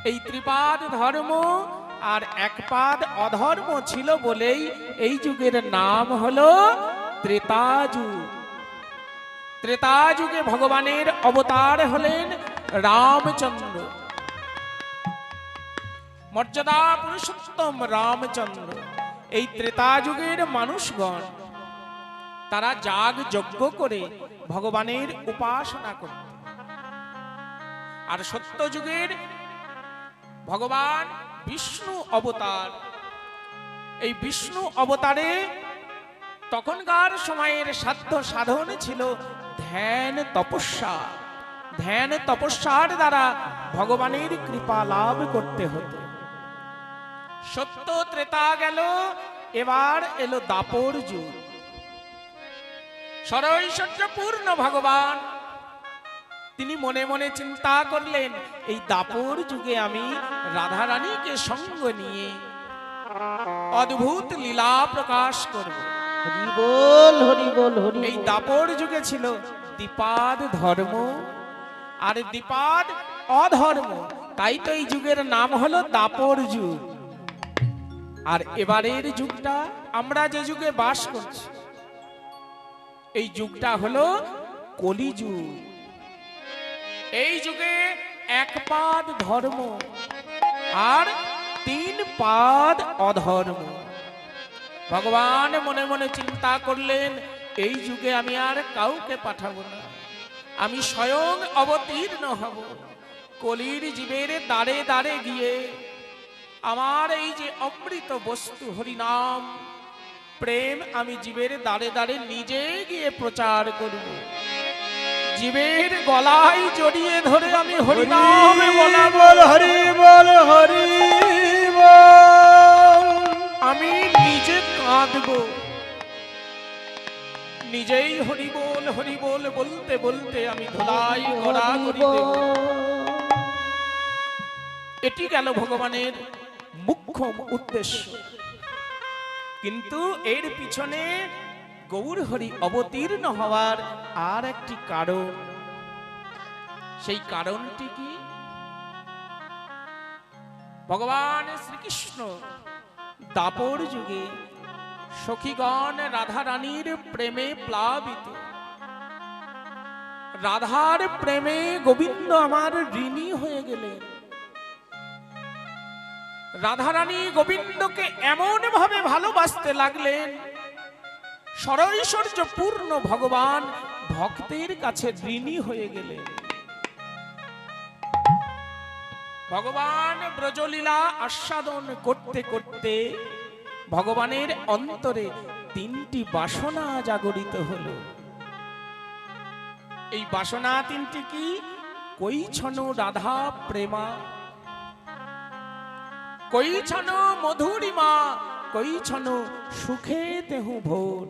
এই ত্রিপাদ ধর্ম আর একপাদ অধর্ম ছিল বলেই এই যুগের নাম হলো ত্রেতা যুগ। ত্রেতা যুগে ভগবানের অবতার হলেন রামচন্দ্র, মর্যাদা পুরুষোত্তম রামচন্দ্র। এই ত্রেতা যুগের মানুষগণ তারা যাগ যজ্ঞ করে ভগবানের উপাসনা করত। আর সত্য যুগের ভগবান বিষ্ণু অবতার, এই বিষ্ণু অবতারে তখনকার সময়ের সাধ্য সাধন ছিল ধ্যান তপস্যা। ধ্যান তপস্যার দ্বারা ভগবানের কৃপা লাভ করতে হতো। সত্য ত্রেতা গেল, এবার এলো দাপর যুগ। সরৈশ্বর্যপূর্ণ ভগবান তিনি মনে মনে চিন্তা করলেন, এই দাপর যুগে আমি রাধা রানীকে সঙ্গ নিয়ে অদ্ভুত লীলা প্রকাশ করব। হরি বল, হরি বল, হরি। এই দাপর যুগে ছিল দ্বিপাদ ধর্ম আর দ্বিপাদ অধর্ম, তাই তো এই যুগের নাম হলো দাপর যুগ। আর এবারের যুগটা, আমরা যে যুগে বাস করছি, এই যুগটা হলো কলিযুগ। এই যুগে এক পাদ ধর্ম আর তিন পাদ অধর্ম। ভগবান মনে মনে চিন্তা করলেন, এই যুগে আমি আর কাউকে পাঠাবো না, আমি স্বয়ং অবতীর্ণ হব। কলির জীবের দ্বারে দ্বারে গিয়ে আমার এই যে অমৃত বস্তু হরিনাম প্রেম, আমি জীবের দ্বারে দ্বারে নিজে গিয়ে প্রচার করব। জীবের গলায় জড়িয়ে ধরে আমি হরিনাম বলাবো, হরি বল, হরি বল। আমি নিজে কাঁদব, নিজেই হরি বল বলতে বলতে আমি ধুলাই গড়াগড়ি দেব। এটি গেল ভগবানের মুখ্য উদ্দেশ্য। কিন্তু এর পিছনে গৌর হরি অবতীর্ণ হওয়ার আর একটি কারণ। সেই কারণটি কি? ভগবান শ্রীকৃষ্ণ দাপর যুগে সখীগণ রাধা রানীর প্রেমে প্লাবিত। রাধার প্রেমে গোবিন্দ আমার ঋণী হয়ে গেলেন। রাধারানী গোবিন্দকে এমন ভাবে ভালোবাসতে লাগলেন, সরৈশ্বর্য পূর্ণ ভগবান ভক্তের কাছে ঋণী হয়ে গেলেন। ভগবান ব্রজলীলা আস্বাদন করতে করতে ভগবানের অন্তরে তিনটি বাসনা জাগরিত হলো। এই বাসনা তিনটি কি? কৈছন রাধা প্রেমা, কৈছন মধুরিমা, কৈছন সুখে তেহু ভোর।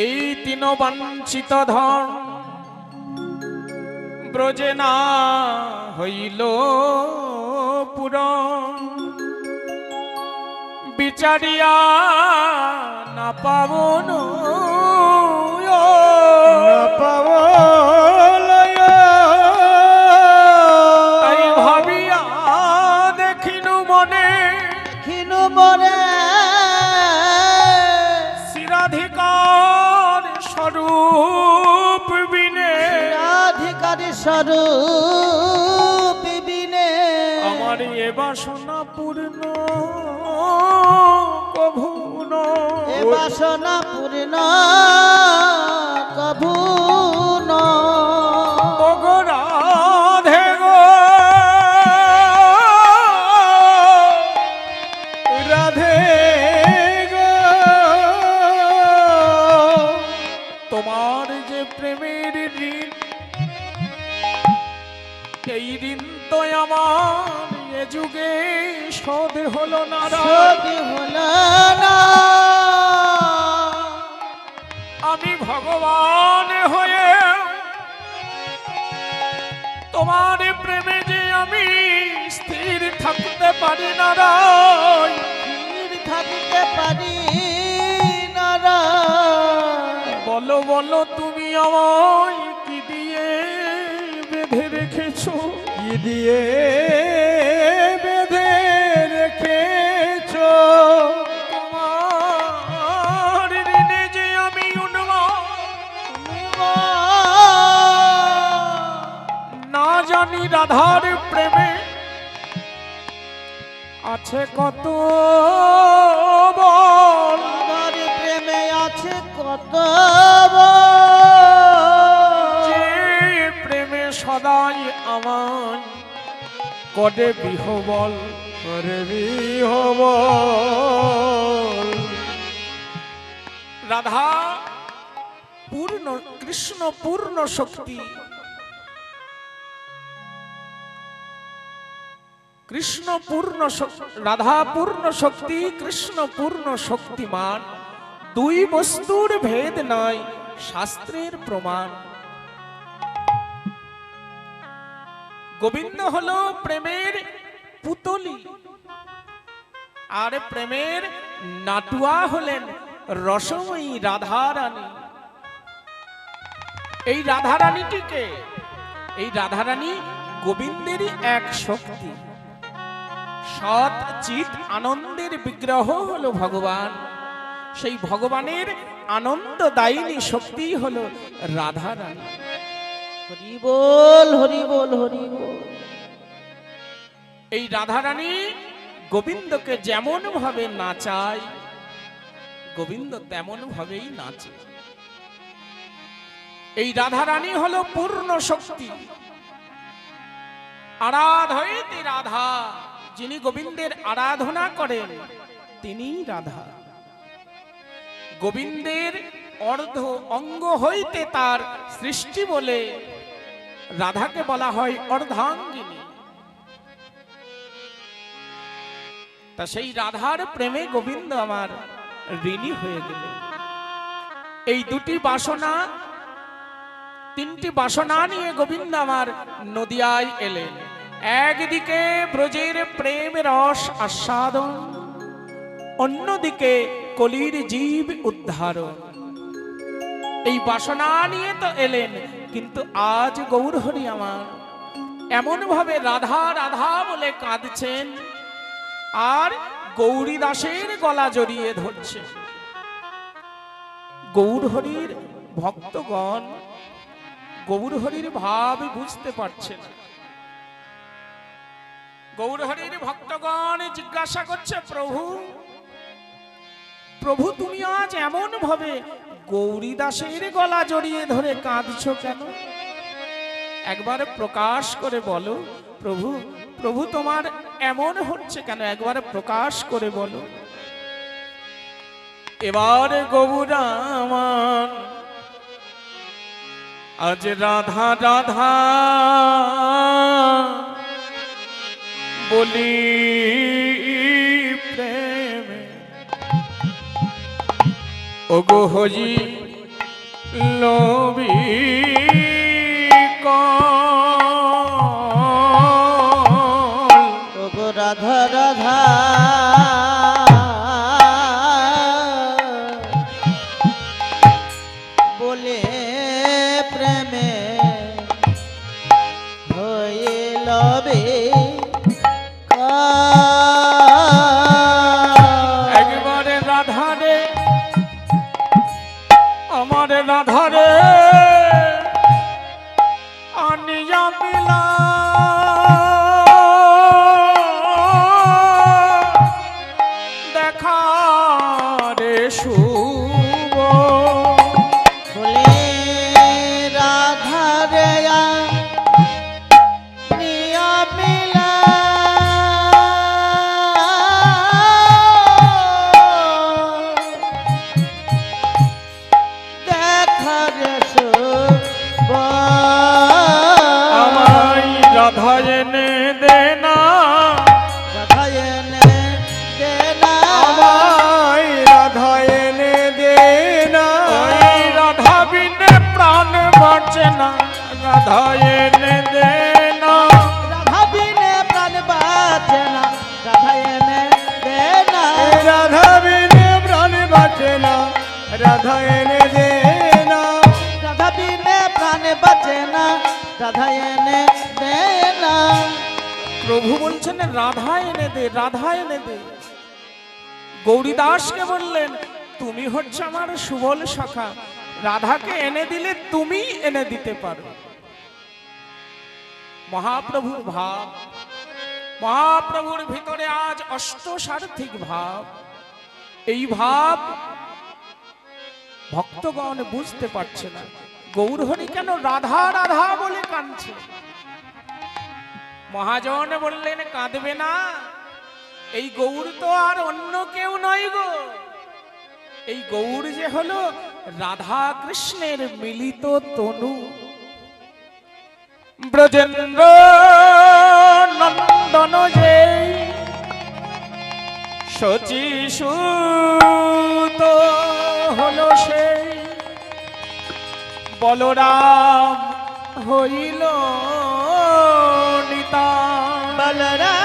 এই তিন বাঞ্ছিত ধন ব্রজে না হইল পূরণ, বিচারিয়া না পাবন তাই ভাবিয়া দেখিনু মনে, শিরাধিকার স্বরূপ বিনে, স্বরূপ বিনে আমার এ বাসনা পূর্ণ কভু নয়, এ বাসনা পূর্ণ কভু নয়। ওগো রাধে গো, রাধে গো, তোমার যে প্রেমের ঋণ, এই ঋণ তো আমার এ যুগে শোধ হলো না, শোধ হলো না। আমি ভগবান হয়ে তোমার প্রেমে যে আমি স্থির থাকতে পারি না, স্থির থাকতে পারি না। বলো বলো তুমি আমায় কি দিয়ে বেঁধে রেখেছ, রেখেছো, কি দিয়ে বেঁধে রেখেছ তোমার ঋণে যে আমি না জানি রাধার প্রেমে আছে কত বল, আমার প্রেমে আছে কত যে প্রেমে সদাই আমার করে বিহবল, করে বিহবল। রাধা পূর্ণ, কৃষ্ণ পূর্ণ শক্তি, কৃষ্ণ পূর্ণ রাধা পূর্ণ শক্তি, কৃষ্ণ পূর্ণ শক্তিমান। দুই বস্তুর ভেদ নয় শাস্ত্রের প্রমাণ। গোবিন্দ হলো প্রেমের পুতলি, আর প্রেমের নাটুয়া হলেন রসময়ী রাধা রানী। এই রাধা রানীটিকে, এই রাধা রানী গোবিন্দেরই এক শক্তি। সৎ চিত আনন্দের বিগ্রহ হলো ভগবান। সেই ভগবানের আনন্দদায়িনী শক্তি হলো রাধা রানী। হরি বল, হরি বল, হরি বল। এই রাধা রানী গোবিন্দকে যেমন ভাবে নাচায়, গোবিন্দ তেমন ভাবেই নাচে। এই রাধা রানী হলো পূর্ণ শক্তি। আরাধয়তে রাধা, যিনি গোবিন্দের আরাধনা করেন তিনিই রাধা। গোবিন্দের অর্ধ অঙ্গ হইতে তার সৃষ্টি বলে রাধাকে বলা হয় অর্ধাঙ্গিনী। তা সেই রাধার প্রেমে গোবিন্দ আমার ঋণী হয়ে গেল। এই দুটি বাসনা, তিনটি বাসনা নিয়ে গোবিন্দ আমার নদিয়ায় এলেন। একদিকে ব্রজের প্রেম রস আস্বাদন, অন্যদিকে কলির জীব উদ্ধারণ। এই বাসনা নিয়ে তো এলেন, কিন্তু আজ গৌরহরি আমার এমন ভাবে রাধা রাধা বলে কাঁদছেন আর গৌরী দাসের গলা জড়িয়ে ধরছে। গৌরহরির ভক্তগণ গৌরহরির ভাব বুঝতে পারছে না। গৌরহরির ভক্তগণ জিজ্ঞাসা করছে, প্রভু প্রভু তুমি আজ এমন ভাবে গৌরী দাসের গলা জড়িয়ে ধরে কাঁদছো কেন? একবার প্রকাশ করে বলো প্রভু, প্রভু তোমার এমন হচ্ছে কেন? একবার প্রকাশ করে বলো। এবার গৌরা আমার আজ রাধা রাধা বলি প্রেমে ওগো হজি লোবি ওগো রাধা রাধা বলে প্রেমে হইল বে একবারে রাধারে, আমার রাধারে আনিয়া মিলা দেখা রে শুভ বলে রাধা রে নিয়া মিলা দেখার শুভ আমায় রাধা এনে দেনা, রাধা এনে দেনা আমায় রাধা এনে দেনা। ওই রাধা বিনে প্রাণ বাঁচে না, রাধা এনে দেনা। রাধা বিনে প্রাণ বাঁচে না, রাধা এনে দেনা রাধা বিনে প্রাণ বাঁচে না, রাধা এনে দেনা। রাধা বিনে প্রাণ বাঁচে না, রাধা এনে দেনা প্রভু বলছেন রাধা এনে দে, রাধা এনে দে। গৌরীদাসকে বললেন তুমি হচ্ছে আমার সুবল সখা, রাধাকে এনে দিলে তুমি এনে দিতে পারো। মহাপ্রভুর ভাব, মহাপ্রভুর ভিতরে আজ অষ্টসার্থিক ভাব। এই ভাব ভক্তগণ বুঝতে পারছে না, গৌরহরি কেন রাধা রাধা বলে কাঁদছে। মহাজন বললেন কাঁদবে না, এই গৌর তো আর অন্য কেউ নয় গো, এই গৌর যে হলো রাধা কৃষ্ণের মিলিত তনু। ব্রজেন্দ্র নন্দন যে শচী সুত হলো সেই, বলরাম হইল নিতাই। বলরাম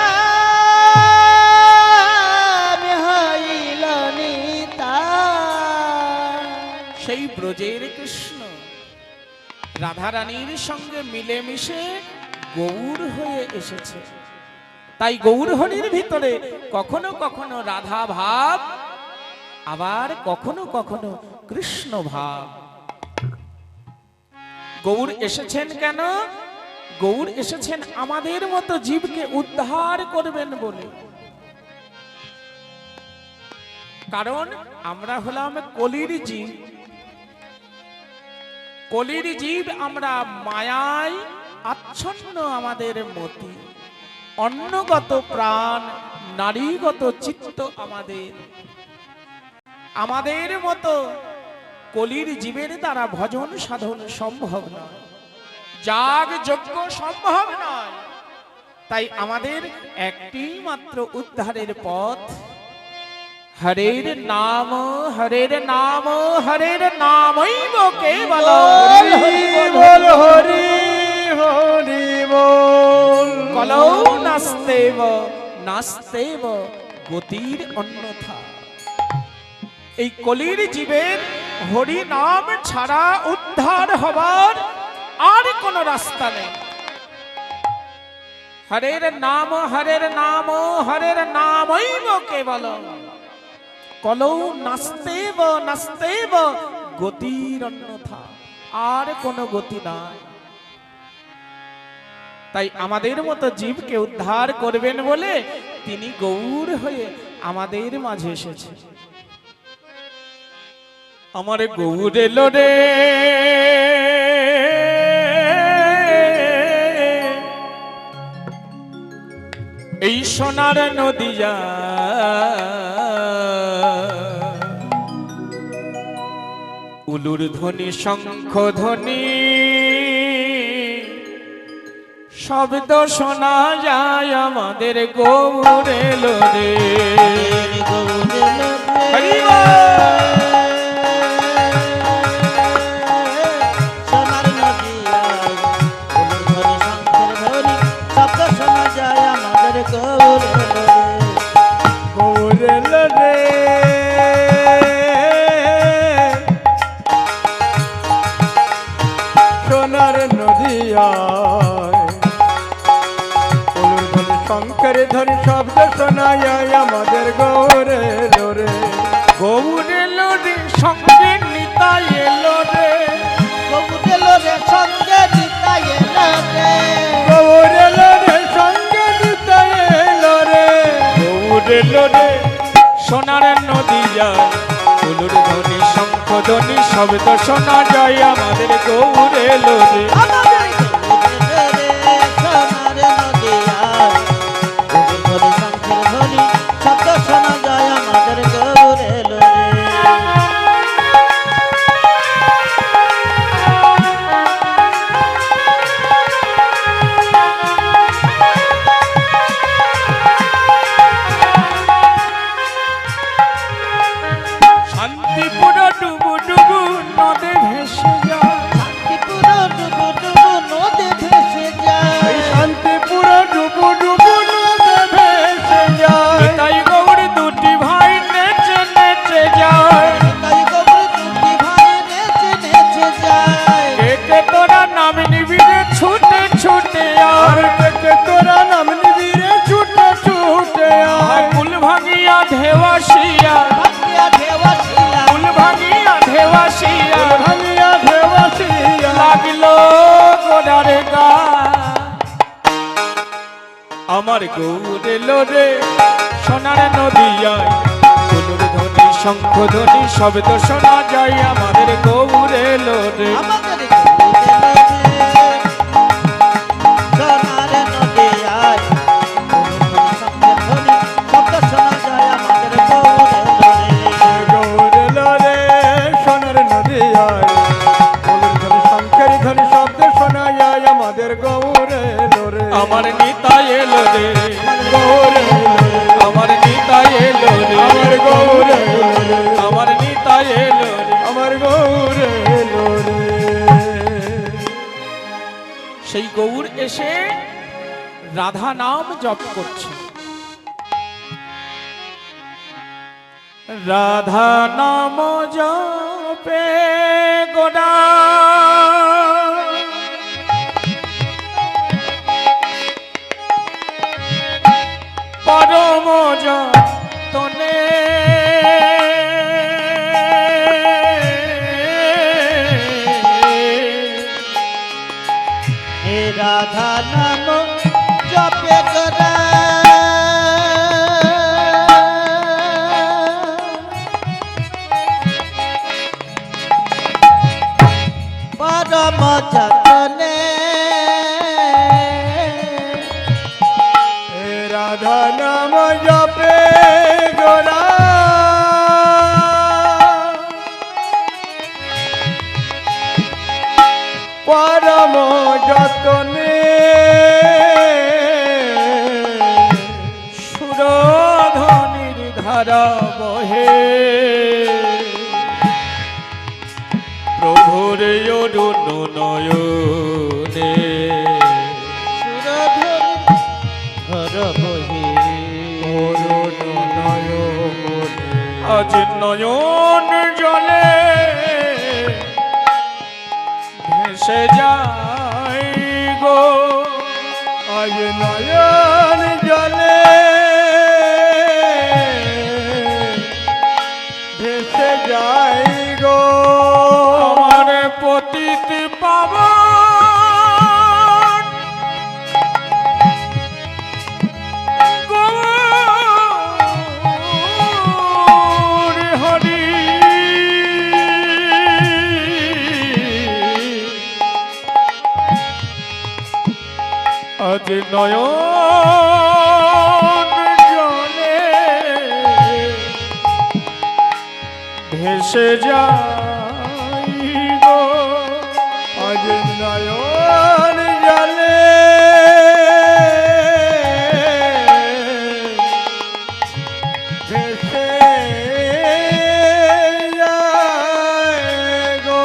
হইল নিতাই। সেই ব্রজের কৃষ্ণ রাধারানীর সঙ্গে মিলেমিশে গৌর হয়ে এসেছে। তাই গৌরহরির ভিতরে কখনো কখনো রাধা ভাব, আবার কখনো কখনো কৃষ্ণ ভাব। গৌর এসেছেন কেন? গৌর এসেছেন আমাদের মতো জীবকে উদ্ধার করবেন বলে। কারণ আমরা হলাম কলির জীব, কলির জীব আমরা, মায়ায় আচ্ছন্ন আমাদের মতি, অন্নগত প্রাণ, নারীগত চিত্ত আমাদের। আমাদের মতো কলির জীবের দ্বারা ভজন সাধন সম্ভব নয়, যাগ যজ্ঞ সম্ভব নয়। তাই আমাদের একটি মাত্র উদ্ধারের পথ, হরের নাম, হরের নাম, হরের নামৈব কেবলম। বল হরি হরি বল। কলৌ নাস্তেব নাস্তেব গতির অন্যথা। এই কলির জীবের হরি নাম ছাড়া উদ্ধার হবার আর কোন রাস্তা নেই। হরের নাম, হরের নাম, হরের নামৈব কেবলম। কলৌ নাস্তেব নাস্তেব গতির অন্যথা, আর কোন গতি নাই। তাই আমাদের মতো জীবকে উদ্ধার করবেন বলে তিনি গৌর হয়ে আমাদের মাঝে এসেছে। আমার গৌর এলো রে, এই সোনার নদিয়া, উলুর ধ্বনি শঙ্খ ধ্বনি শব্দ শোনা যায় আমাদের গৌর এলো রে। হরি বল। সোনার নদিয়া উলুর ধ্বনি শঙ্খের ধ্বনি শব্দ শোনা যায় আমাদের গৌর এলো রে। গৌর এলো রে। সোনার নদিয়া শঙ্কর ধ্বনি শব্দ শোনা যায় আমাদের গৌর এলো রে। গৌর এলো রে, সঙ্গে নিতাই এলো রে। গৌর এলো রে, সঙ্গে নিতাই এলো রে। গৌর এলো রে, সঙ্গে নিতাই এলো রে। গৌর এলো রে, সোনার নদিয়া উলুর ধ্বনি শঙ্খ ধ্বনি শব্দ শোনা যায় আমাদের গৌর এলো রে। আমাদের গৌর এলো রে, সোনার নদিয়া উলুর ধ্বনি শঙ্খের ধ্বনি শব্দ শোনা যায় আমাদের গৌর এলো রে। শান্তিপুর ডুবু ডুবু নদে ভেসে যায়, শান্তিপুর ডুবু ডুবু আমার গৌর এলো রে সোনার নদিয়ায় কুলুর ধ্বনি শঙ্খ ধ্বনি শব্দ শোনা যায় আমাদের গৌর এলো রে আমাদের গৌর এলো রে সোনার নদিয়ায় কুলুর ধ্বনি শঙ্খের ধ্বনি শব্দ শোনা যায় আমাদের গৌর এলো রে গৌর এলো রে সোনার নদিয়ায় কুলুর ধ্বনি শঙ্খের ধ্বনি শব্দ শোনা যায় আমাদের গৌর এলো রে আমার নিতাই এলো রে গৌর এলো রে আমার নিতাই এলো রে আমার গৌর এলো রে আমার নিতাই এলো রে আমার গৌর এলো রে সেই গৌর এসে রাধা নাম জপ করছে রাধা নাম জপে গোডা পরম যতনে হে রাধা নাম জপে গোরা পরম যতনে হে রাধা নাম জপে গোরা পরম যতনে সুরধ্বনির ধারা বহে প্রভুর অরুণ নয়নে ধর বহি অরুণ নয়নে আজ নয়ন জলে ভেসে যায় গো আজ নয়ন জলে ভেসে যাই গো আমার পতিত পাবন গৌর হরি আজ নয়ন জলে ভেসে যাই গো আজ নয়ন জলে ভেসে যায় গো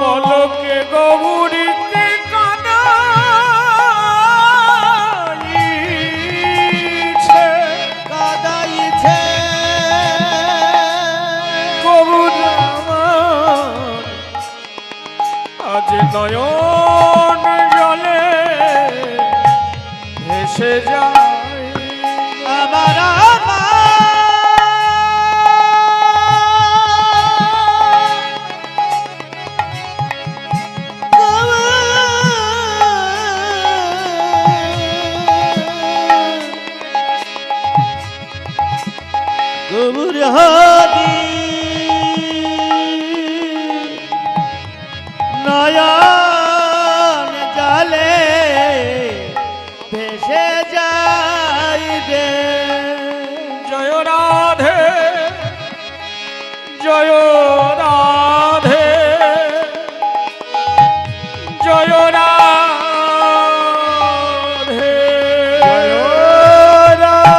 পলকে গৌরীকে কাঁদাইছে কাদাইছে গৌর আমার আজ নয়ন জলে ভেসে যায় আমার গৌর হরি নয়ন জলে ভেসে যাই রে জয় রাধে জয় রাধে জয় রাধে জয় রাধে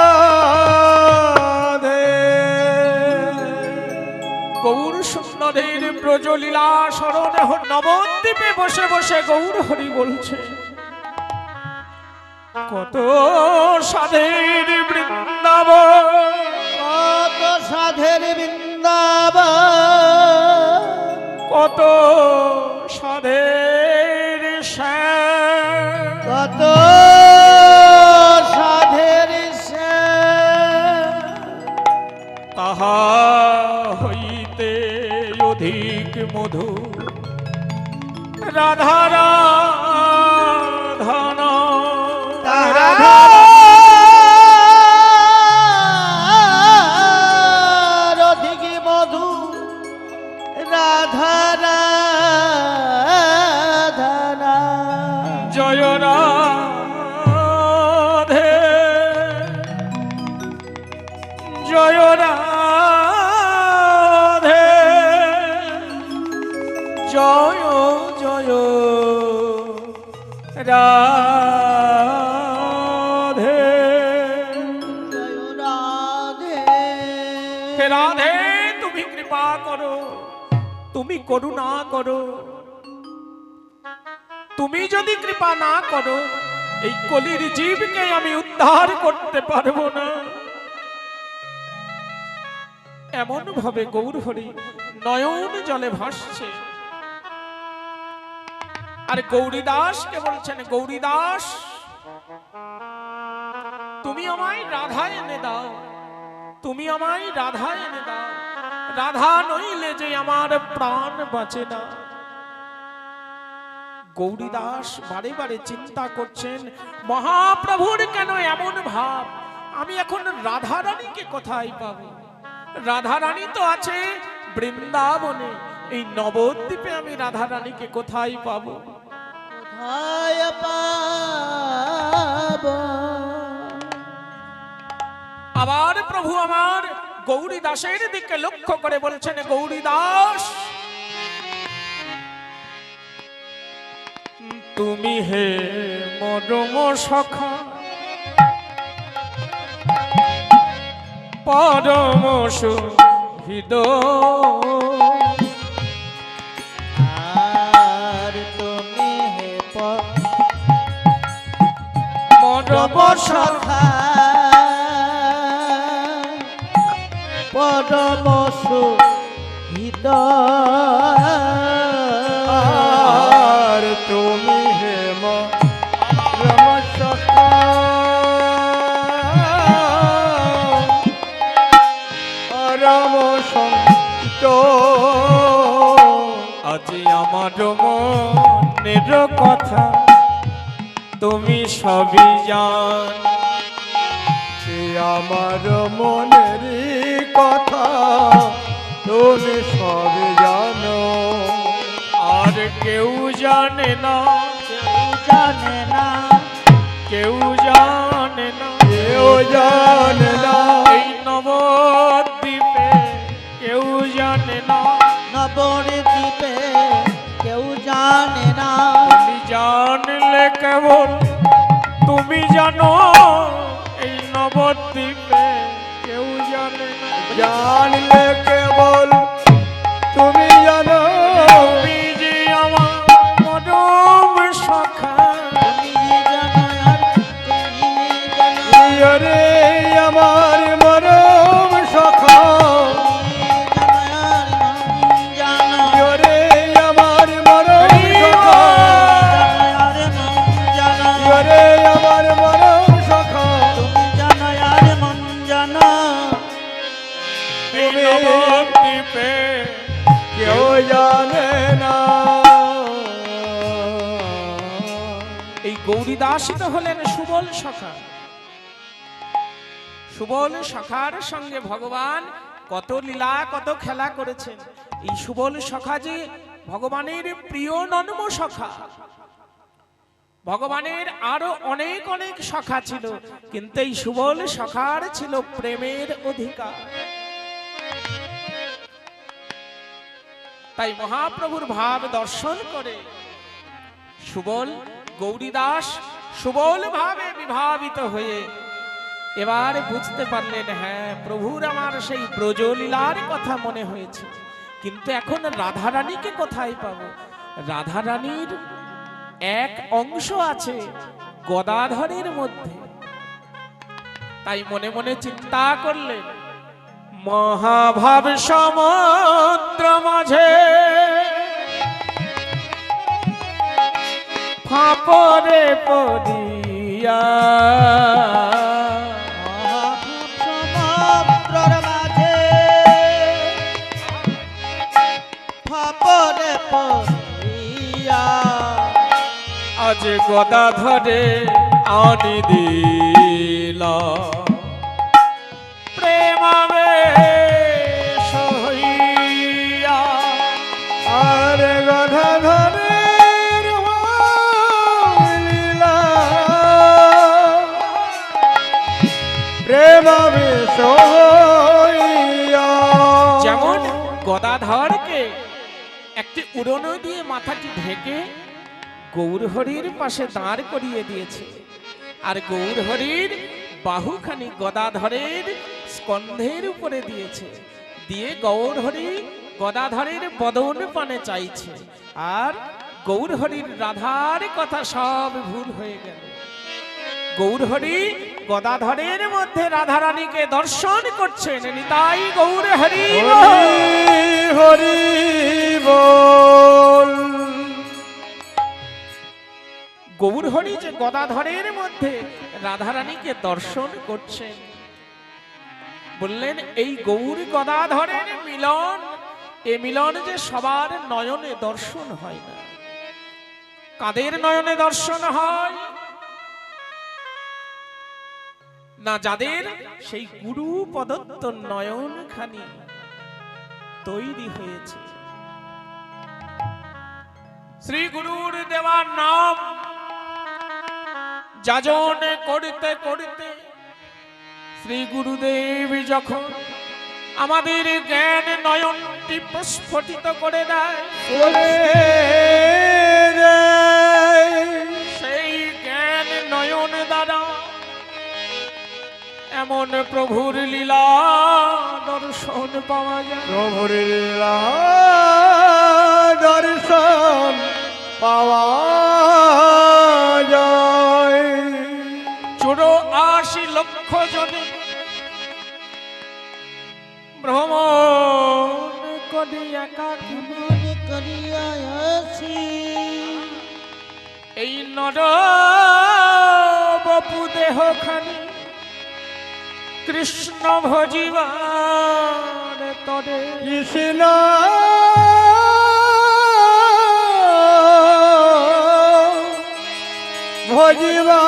গৌর সুন্দরের ব্রজলীলা স্মরণে নবদ্বীপে বসে বসে গৌর হরি বলছে কত সাধের বৃন্দাবন কত সাধের বৃন্দাবন কত সাধের শ্যাম কত সাধের তাহা হইতে অধিক মধু রাধা রাধন তাহা রাধে তুমি কৃপা করো, তুমি করুণা করো। তুমি যদি কৃপা না করো এই কলির জীবকে আমি উদ্ধার করতে পারবো না। এমন ভাবে গৌরহরি নয়ন জলে ভাসছে। আর গৌরীদাসকে বলছেন, গৌরীদাস তুমি আমায় রাধা এনে দাও, তুমি আমায় রাধা এনে দাও, রাধা নইলে যে আমার প্রাণ বাঁচে না। গৌরীদাস বারে বারে চিন্তা করছেন, মহাপ্রভুর কেন এমন ভাব? আমি এখন রাধা রানীকে কোথায় পাবো? রাধা রানী তো আছে বৃন্দাবনে, এই নবদ্বীপে আমি রাধা রানীকে কোথায় পাবো? কোথায় পাবো? আবার প্রভু আমার গৌরীদাসের দিকে লক্ষ্য করে বলছেন, গৌরীদাস তুমি হে মরম সখা পরম সুহৃদ, আর তুমি হে মরম সখা পরম সুহৃদ, আর তুমি হে মরম সখা পরম সন্ত। আজি আমার মনের কথা তুমি সবই জান, আমার মনের কথা তুমি সব জানো, আর কেউ জানে না, কেউ জানে না, কেউ জানে না, কেউ জানে না, এই নবদ্বীপে কেউ জানে না, নবদ্বীপে কেউ জানে না। তুমি জানলে কেবল তুমি জানো, এই নবদ্বীপে কেউ জানে না। জানলে কেবল তুমি জানো, তুমি যে আমার মরম সখা, তুমি জানো আর তুমি জানো, রে আমার মরম সখা, তুমি জানো আর মন জানো, রে আমার মরম সখা, আর মন জানো, রে আমার মরম সখা, তুমি জানো আর মন জানো। এই নবদ্বীপে কেউ জানে না। এই গৌরীদাসই তো হলেন সুবল সখা। সুবল সখার সঙ্গে ভগবান কত লীলা কত খেলা করেছেন। এই সুবল সখা যে ভগবানের প্রিয় নন্ম সখা। ভগবানের আরো অনেক অনেক সখা ছিল, কিন্তু এই সুবল সখার ছিল প্রেমের অধিকার। তাই মহাপ্রভুর ভাব দর্শন করে সুবল গৌরীদাস সুবল ভাবে বিভাবিত হয়ে এবার বুঝতে পারলেন, হ্যাঁ প্রভুর আমার সেই ব্রজলীলার কথা মনে হয়েছে, কিন্তু এখন রাধারানীকে কোথায় পাবো? রাধারানীর এক অংশ আছে গদাধরের মধ্যে। তাই মনে মনে চিন্তা করলেন, মহাভাব সমুদ্র মাঝে ফাপরে পড়িয়া, সমুদ্রের মাঝে ফাপরে পড়িয়া, আজ গদাধরে আনি দিল প্রেমাবেশ হইয়া। আর গদাধরের লীলা প্রেমাবেশ হইয়া। যেমন গদাধরকে একটি উড়নো দিয়ে মাথাটি ঢেকে গৌরহরির পাশে দাঁড় করিয়ে দিয়েছে, আর গৌরহরির বাহুখানি গদাধরের স্কন্ধের উপরে দিয়েছে। দিয়ে গৌরহরি গদাধরের বদন পানে চাইছে, আর গৌরহরির রাধার কথা সব ভুল হয়ে গেল। গৌরহরি গদাধরের মধ্যে রাধারানীকে দর্শন করছেন। নিতাই গৌরহরি হরি বল। গৌরহরি যে গদাধরের মধ্যে রাধারানীকে দর্শন করছেন, বললেন এই গৌর গদাধরের মিলন, এ মিলন যে সবার নয়নে দর্শন হয় না। কাদের নয়নে দর্শন হয় না? যাদের সেই গুরু প্রদত্ত নয়ন খানি তৈরি হয়েছে। শ্রী গুরুর দেওয়া নাম যাজন করতে করতে শ্রী গুরুদেব যখন আমাদের জ্ঞান নয়নটি প্রস্ফুটিত করে দেয়, সেই জ্ঞান নয়ন দ্বারা এমন প্রভুর লীলা দর্শন পাওয়া যায়। প্রভুর লীলা দর্শন পাওয়া যায়। 84 লক্ষ জনে ভ্রমণ করি একাকী মনে করিয়া আসি এই নর বপু দেহখানি কৃষ্ণ ভজিবার তরে। কৃষ্ণ ভজিবা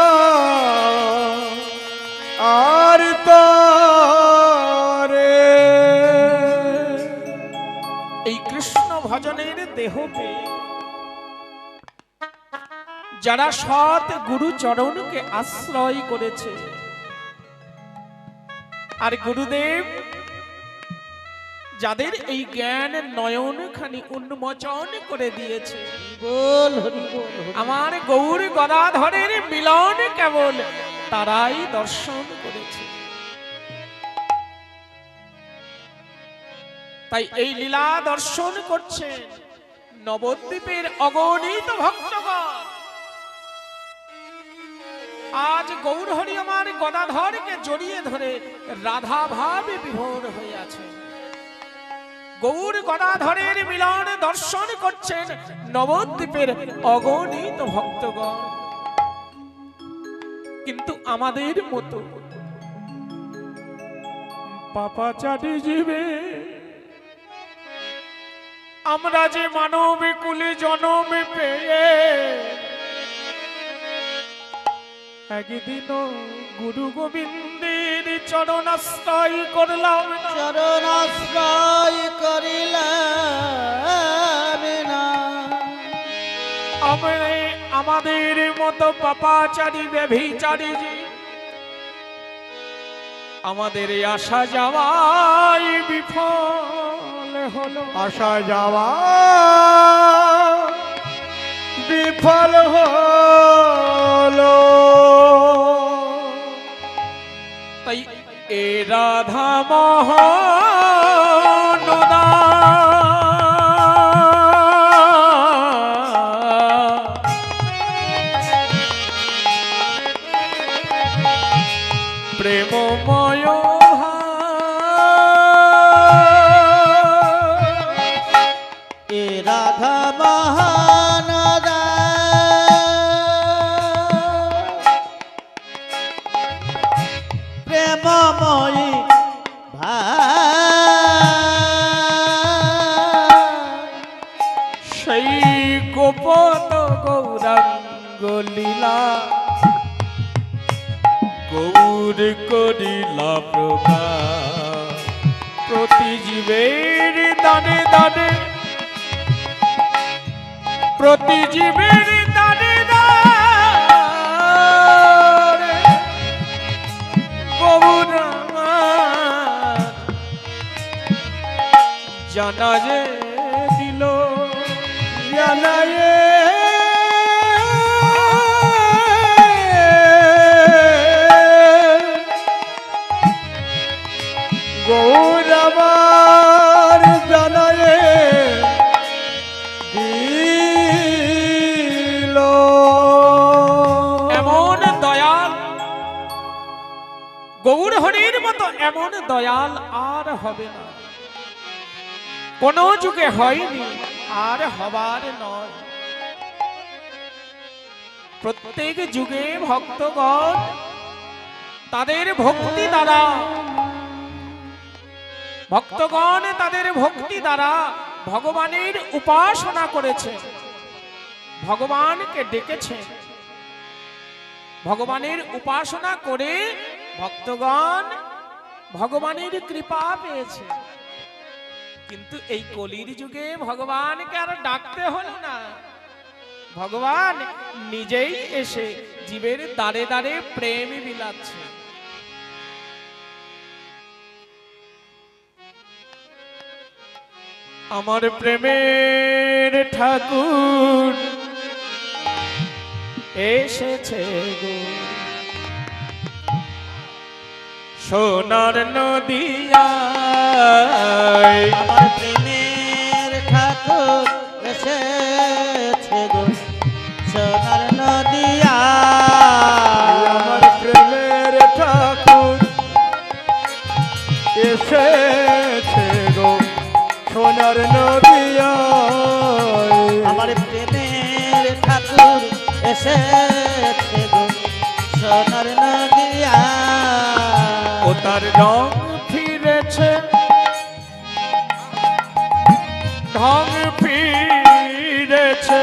আর তরে। এই কৃষ্ণ ভজনের দেহ পেয়ে যারা সৎ গুরু চরণকে আশ্রয় করেছে, আর গুরুদেব যাদের এই জ্ঞান নয়ন খানি উন্মোচন করে দিয়েছে, বল হরি বল হরি। আমার গৌর গদাধরের মিলন কেবল তারাই দর্শন করেছে। তাই এই লীলা দর্শন করছেন নবদ্বীপের অগণিত ভক্তগণ। আজ গৌরহরি আমার গদাধরকে জড়িয়ে ধরে রাধা ভাবে বিভোর হয়ে আছে। গৌর গদাধরের মিলন দর্শন করছেন নবদ্বীপের অগণিত ভক্তগণ। কিন্তু আমাদের মতো পাপাচারী জীবে আমরা যে মানব কুলে জন্ম পেয়ে একদিন গুরু গোবিন্দের চরণাশ্রয় করলাম না, চরণাশ্রয় করিলাম না। আমাদের মতো পাপাচারী ব্যভিচারী যে আমাদের এই আসা যাওয়াই বিফল হলো। আসা যাওয়া বিফল হলো। তাই এ রাধা মোহনদা প্রেমময় এ রাধা মহানদা প্রেমময়ী সেই গোপন গৌরাঙ্গ লীলা গৌর করিলা প্রকাশ প্রতি জীবের দানে দানে, প্রতি জীবের দানে দানে গৌর জানা যে দিল জানায়ে গৌরবা গৌর হরির মতো এমন দয়াল আর হবে না, কোন যুগে হয়নি, আর হবার নয়। প্রত্যেক যুগে ভক্তগণ তাদের ভক্তি দ্বারা ভগবানের উপাসনা করেছে, ভগবানকে ডেকেছে। ভগবানের উপাসনা করে ভক্তগণ ভগবানের কৃপা পেয়েছে। কিন্তু এই কলির যুগে ভগবানকে আর ডাকতে হলো না, ভগবান নিজেই এসে জীবের দ্বারে দ্বারে প্রেম বিলাচ্ছে। আমার প্রেমের ঠাকুর এসেছে গো, সোনার নদিয়ায়। আমার প্রেমের ঠাকুর এসেছে গো, সোনার নদিয়ায়। আমার প্রেমের ঠাকুর এসেছে গো, সোনার নদিয়ায়। আমার প্রেমের ঠাকুর এসেছে গো, সোনার নদিয়ায়। ও তার রং ফিরেছে, ঢং ফিরেছে,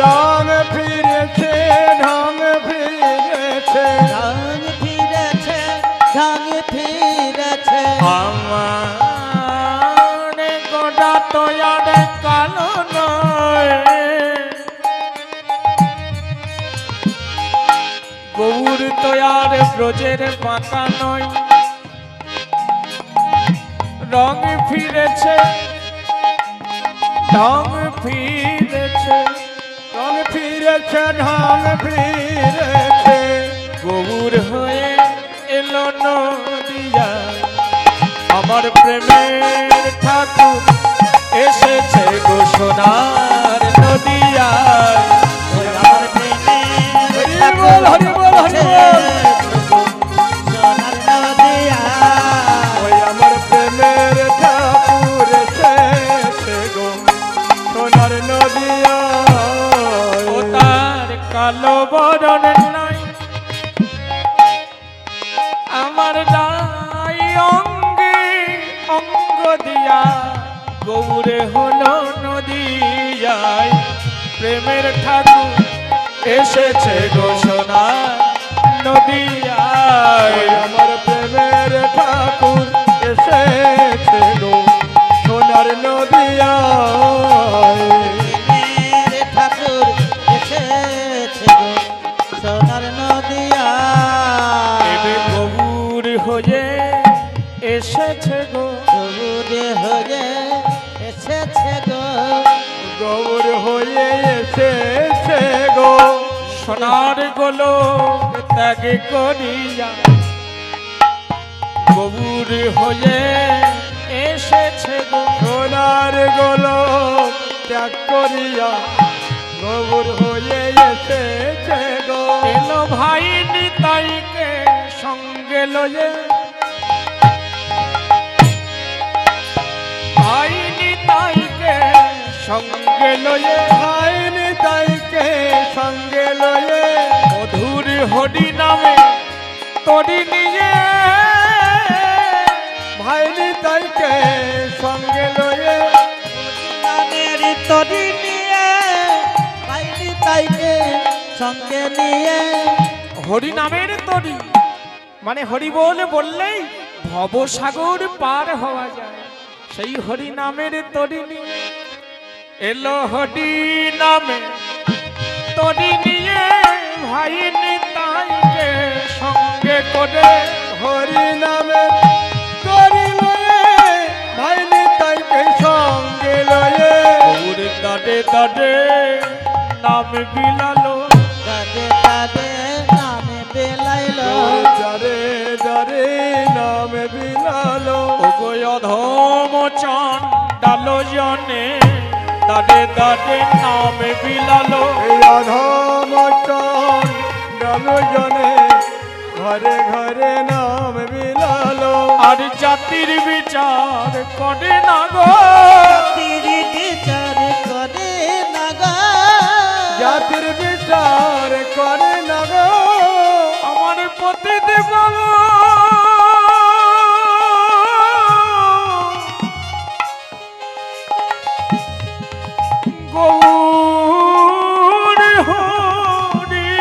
রং ফিরেছে, ঢং ফিরেছে, ঢং ফিরেছে, ঢং ফিরেছে। আমার গোটা তো আর কালো নয়, গৌর তো আর ব্রজের পাতা নয়। রং ফিরেছে, ঢং ফিরেছে, রং ফিরেছে, ঢং ফিরেছে, গৌর হয়ে এলো নদিয়া। আমার প্রেমের ঠাকুর এসেছে গো, সোনার নদিয়ায়। আমার প্রেমের ঠাকুর হরি বল, হরি বল। এসেছে গো, সোনার নদিয়ায়। ওই আমার প্রেমের ঠাকুর এসেছে গো, সোনার নদিয়ায়। ও তার কালো বরণ নাই, আমার দাই অঙ্গে অঙ্গ দিয়া, গৌরে হলো নদিয়ায়। প্রেমের ঠাকুর এসেছে গো, সোনার নদিয়ায়। ওই আমার প্রেমের ঠাকুর এসেছে গো, সোনার নদিয়ায়। প্রেমের ঠাকুর এসেছে গো, সোনার নদিয়ায়। এবে গৌর হয়ে এসেছে গো, গৌরে হয়ে এসেছে গো, গৌর হয়ে এসেছে গো, সোনার গোলক ত্যাগ করিয়া, গৌর হয়ে এসেছে গো। সোনার গোলক ত্যাগ করিয়া, গৌর হয়ে এসেছে গো। এলো ভাই নিতাইকে সঙ্গে লয়ে, ভাই নিতাইকে সঙ্গে লয়ে, ভাইনি তাইকে সঙ্গে লয়ে, মধুর হরি নামে তরি নিয়ে, ভাইনি তাইকে সঙ্গে লয়ে, নামের তরি নিয়ে, পাইনি তাইকে সঙ্গে নিয়ে। হরি নামের তরি মানে হরি বলে বললেই ভবসাগর পার হওয়া যায়। সেই হরি নামের তরি নিয়ে এলো, হরি নামে তরি নিয়ে, ভাই নিতাইকে সঙ্গে করে। হরি নামে করি লয়ে, ভাইনি তাইকে সঙ্গে লয়ে, গৌর দাদে দাদে নাম বিলালো, দাদে দাদে নামে বেলাইলো, দারে দারে নামে বিলালো। ওগো অধম চণ্ডালো জনে, দাদে দাদে নাম বিলালো। এই অধম চণ্ডাল জনে, ঘরে ঘরে নাম জাতির বিচার করে না গো, জাতির বিচার করে না গো, জাতির বিচার করে না গো, আমার পতিতে বাবা গৌর হরি।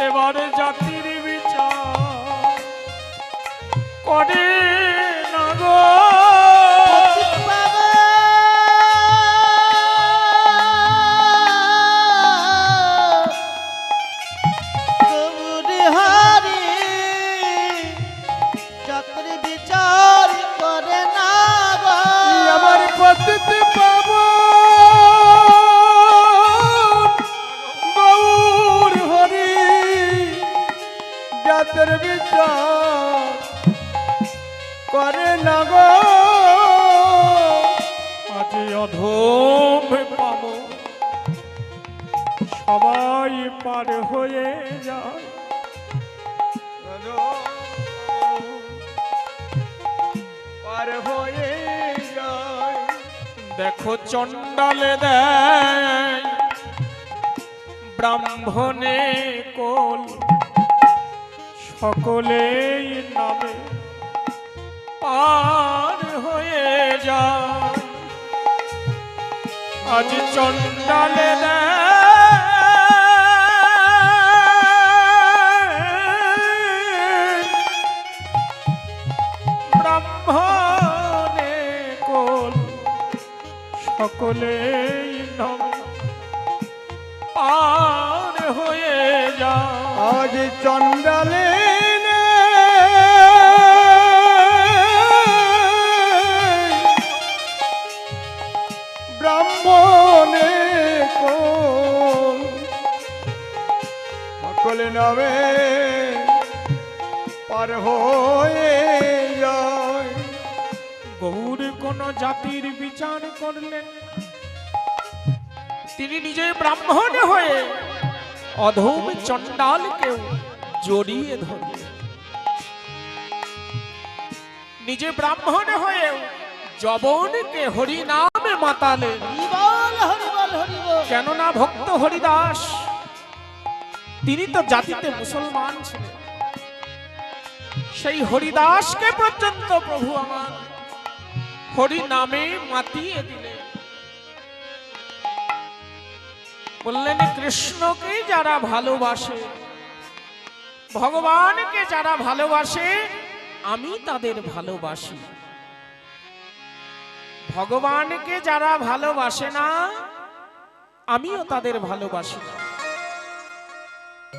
এবারে জাতির বিচার করে না গো, পতিত বাবা গৌর হরি জাতির বিচার করে না গো, আমার পতিতে পাবো গৌর হরি জাতের বিচার করে না গো, আজ অধম পাবো সবাই পার হয়ে যায়। পার হয়ে যায়। দেখো চণ্ডালে দেয় ব্রাহ্মণে কোল, সকলেই নামে পার হয়ে যায়। আজ চণ্ডালে দেয় ব্রাহ্মণে কোল, সকলেই নামে পার হয়ে যায়। আজ চণ্ডালে ব্রাহ্মণে কোন সকলে নামে পার হয়ে যায়। গৌর কোন জাতির বিচার করলেন না। তিনি নিজে ব্রাহ্মণ হয়ে অধম চণ্ডালকেও জড়িয়ে ধরলেন। নিজে ব্রাহ্মণ হয়ে যবনকে হরি নামে মাতালেন। হরিবল হরিবল হরিবল। কেননা ভক্ত হরিদাস তিনি তো জাতিতে মুসলমান ছিলেন, সেই হরিদাসকে পর্যন্ত প্রভু আমার হরি নামে মাতিয়ে দিলেন। বললেন কৃষ্ণকে যারা ভালোবাসে, ভগবানকে যারা ভালোবাসে, আমি তাদের ভালোবাসি। ভগবানকে যারা ভালোবাসে না, আমিও তাদের ভালোবাসি না।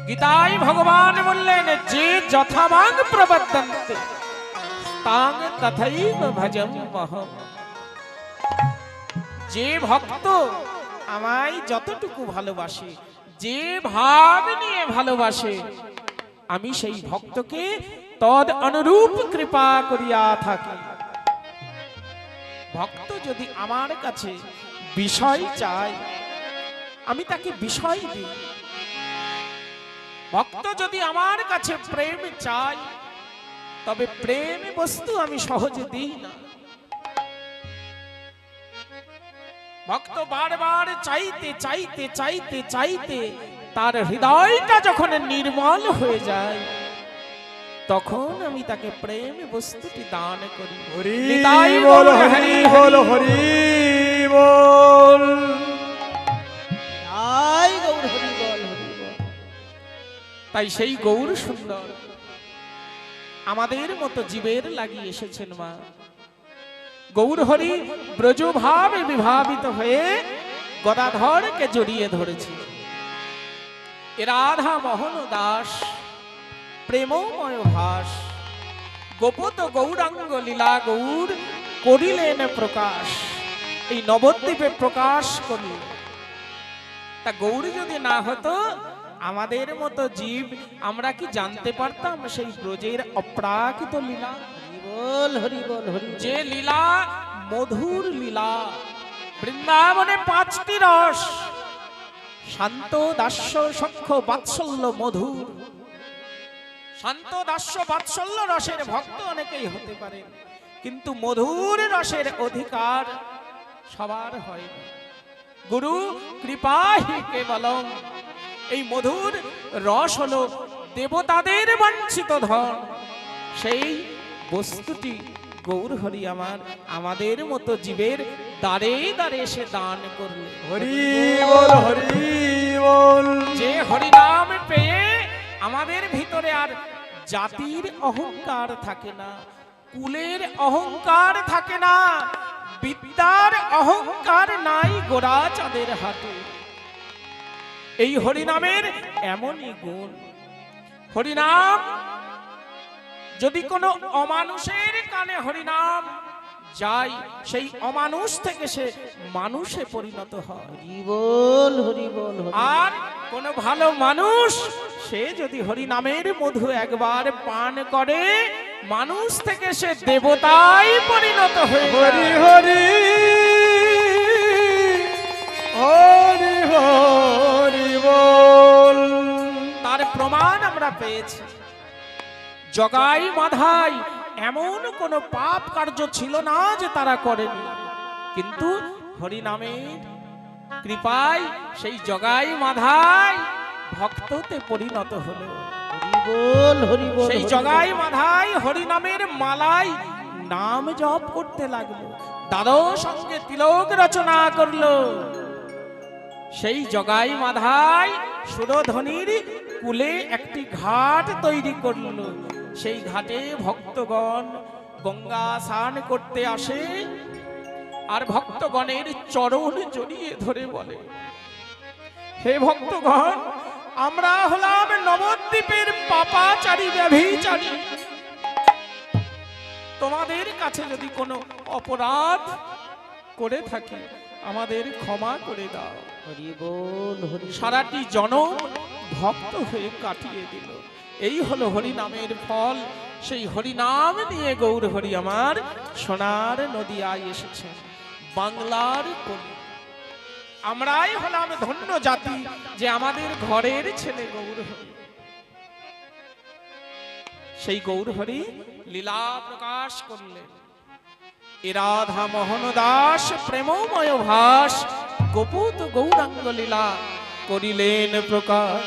গীতায় ভগবান বললেন যে যথাবাং প্রবর্তন্তে তাং তথৈব ভজম্যহম। যে ভক্ত আমায় যতটুকু ভালোবাসে, যে ভাব নিয়ে ভালোবাসে, আমি সেই ভক্তকে তদ অনুরূপ কৃপা করিয়া থাকি। ভক্ত যদি আমার কাছে বিষয় চায়, আমি তাকে বিষয় দিই। ভক্ত যদি আমার কাছে প্রেম চায়, তবে প্রেম বস্তু আমি সহজে দিই না। ভক্ত বারবার চাইতে চাইতে চাইতে চাইতে তার হৃদয়টা যখন নির্মল হয়ে যায়, তখন আমি তাকে প্রেম বস্তুটি দান করি। হরি নিতাই বল গৌর হরি বল হরি বল। জয় গৌর হরিবল হরিবল। তাই সেই গৌর সুন্দর আমাদের মতো জীবের লাগিয়ে এসেছেন মা। গৌর হরি ব্রজভাবে বিভাবিত হয়ে গদাধরকে জড়িয়ে ধরেছে। এ রাধা মোহন দাস প্রেমময় ভাস, গোপত গৌরাঙ্গ লীলা গৌর করিলেন প্রকাশ। এই নবদ্বীপে প্রকাশ করলেন। তা গৌর যদি না হতো, আমাদের মতো জীব আমরা কি জানতে পারতাম সেই ব্রজের অপ্রাকৃত লীলা? হরিবল হরিবল হরিবল। যে লীলা মধুর লীলা। বৃন্দাবনে 5টি রস, শান্ত দাস্য সখ্য বাৎসল্য মধুর। শান্ত দাস্য বাৎসল্য রসের ভক্ত অনেকেই হতে পারে, কিন্তু মধুর রসের অধিকার সবার হয় না। গুরু কৃপাহি কেবলম। এই মধুর রস হলো দেবতাদের বাঞ্ছিত ধন। সেই বস্তুটি গৌর হরি আমার আমাদের মতো জীবের দ্বারে দ্বারে এসে দান করলে। হরি বল, হরি বল। যে হরিনাম পেয়ে আমাদের ভিতরে আর জাতির অহংকার থাকে না, কুলের অহংকার থাকে না, বিদ্যার অহংকার নাই গোরা চাঁদের হাতে। এই হরিনামের এমনই গুণ। হরিনাম যদি কোনো অমানুষের কানে হরিনাম যায়, সেই অমানুষ থেকে সে মানুষে পরিণত হয়। হরি বল, হরি বল, হরি বল। আর কোন ভালো মানুষ সে যদি হরিনামের মধু একবার পান করে, মানুষ থেকে সে দেবতায় পরিণত হয়ে হরি যায়। হরি হরি হরি বল। তার প্রমাণ আমরা পেয়েছি। জগাই মাধাই এমন কোন পাপ কার্য ছিল না যে তারা করেনি, কিন্তু হরিনামের কৃপায় সেই জগাই মাধাই ভক্ততে পরিণত হলো। হরি বল, হরি বল, সেই হরি বল। জগাই মাধাই হরিনামের মালাই নাম জপ করতে লাগলো, দ্বাদশ সঙ্গে তিলক রচনা করলো। সেই জগাই মাধাই সুরধ্বনির কুলে একটি ঘাট তৈরি করলো। সেই ঘাটে ভক্তগণ গঙ্গা স্নান করতে আসে, আর ভক্তগণের চরণ জড়িয়ে ধরে বলে, হে ভক্তগণ, আমরা হলাম নবদ্বীপের পাপাচারী ব্যভিচারী। তোমাদের কাছে যদি কোনো অপরাধ করে থাকি আমাদের ক্ষমা করে দাও। হরি বল, হরি বল। সারাটি জনম ভক্ত হয়ে কাটিয়ে দিল। এই হলো হরিনামের ফল। সেই হরিনাম নিয়ে গৌর হরি আমার সোনার নদিয়ায় এসেছেন, বাংলার কলি। আমরাই হলাম ধন্য জাতি যে আমাদের ঘরের ছেলে গৌর হরি। সেই গৌর হরি লীলা প্রকাশ করলেন। এ রাধা মোহন দাস প্রেমময় ভাস গোপুত গৌরাঙ্গ লীলা করিলেন প্রকাশ।